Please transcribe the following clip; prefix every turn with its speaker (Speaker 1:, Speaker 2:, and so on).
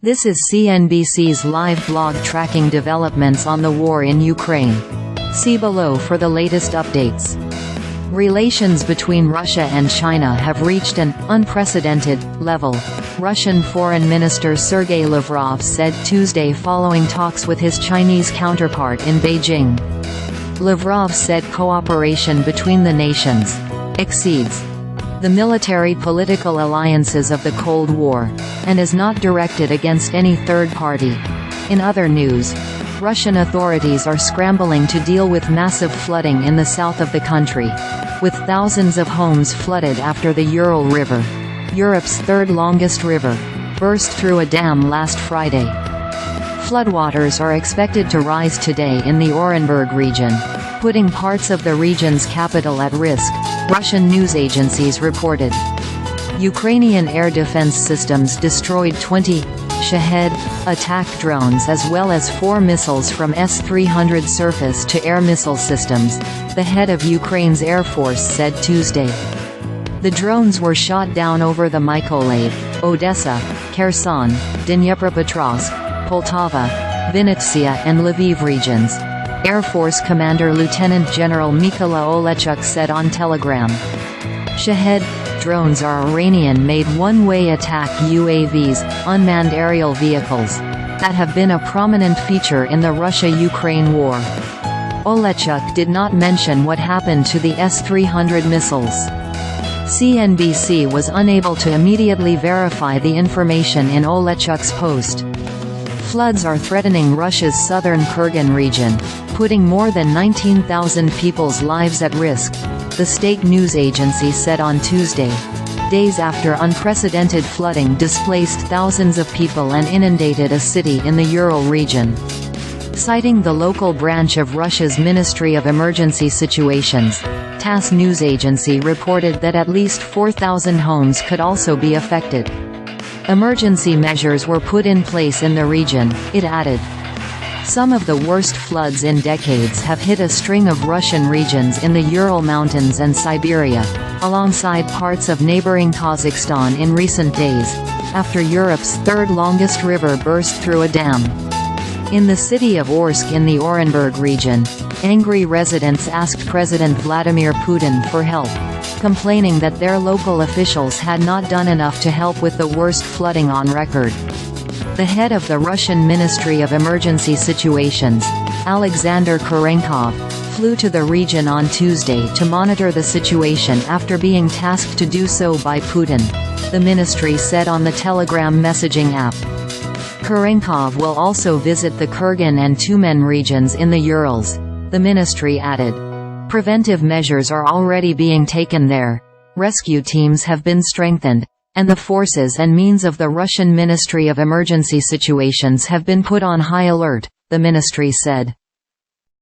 Speaker 1: This is CNBC's live blog tracking developments on the war in Ukraine. See below for the latest updates. Relations between Russia and China have reached an unprecedented level, Russian Foreign Minister Sergei Lavrov said Tuesday following talks with his Chinese counterpart in Beijing. Lavrov said cooperation between the nations exceeds the military-political alliances of the Cold War, and is not directed against any third party. In other news, Russian authorities are scrambling to deal with massive flooding in the south of the country, with thousands of homes flooded after the Ural River, Europe's third longest river, burst through a dam last Friday. Floodwaters are expected to rise today in the Orenburg region, putting parts of the region's capital at risk, Russian news agencies reported. Ukrainian air defense systems destroyed 20 Shahed attack drones as well as 4 missiles from S-300 surface-to-air missile systems, the head of Ukraine's Air Force said Tuesday. The drones were shot down over the Mykolaiv, Odessa, Kherson, Dnipropetrovsk, Poltava, Vinnytsia and Lviv regions, Air Force Commander Lieutenant General Mykola Olechuk said on Telegram. Shahed drones are Iranian-made one-way attack UAVs, unmanned aerial vehicles, that have been a prominent feature in the Russia-Ukraine war. Olechuk did not mention what happened to the S-300 missiles. CNBC was unable to immediately verify the information in Olechuk's post. Floods are threatening Russia's southern Kurgan region, putting more than 19,000 people's lives at risk, the state news agency said on Tuesday, days after unprecedented flooding displaced thousands of people and inundated a city in the Ural region. Citing the local branch of Russia's Ministry of Emergency Situations, TASS news agency reported that at least 4,000 homes could also be affected. Emergency measures were put in place in the region, it added. Some of the worst floods in decades have hit a string of Russian regions in the Ural Mountains and Siberia, alongside parts of neighboring Kazakhstan in recent days, after Europe's third longest river burst through a dam. In the city of Orsk in the Orenburg region, angry residents asked President Vladimir Putin for help, complaining that their local officials had not done enough to help with the worst flooding on record. The head of the Russian Ministry of Emergency Situations, Alexander Kurenkov, flew to the region on Tuesday to monitor the situation after being tasked to do so by Putin, the ministry said on the Telegram messaging app. Kurenkov will also visit the Kurgan and Tumen regions in the Urals, the ministry added. Preventive measures are already being taken there. Rescue teams have been strengthened, and the forces and means of the Russian Ministry of Emergency Situations have been put on high alert, the ministry said.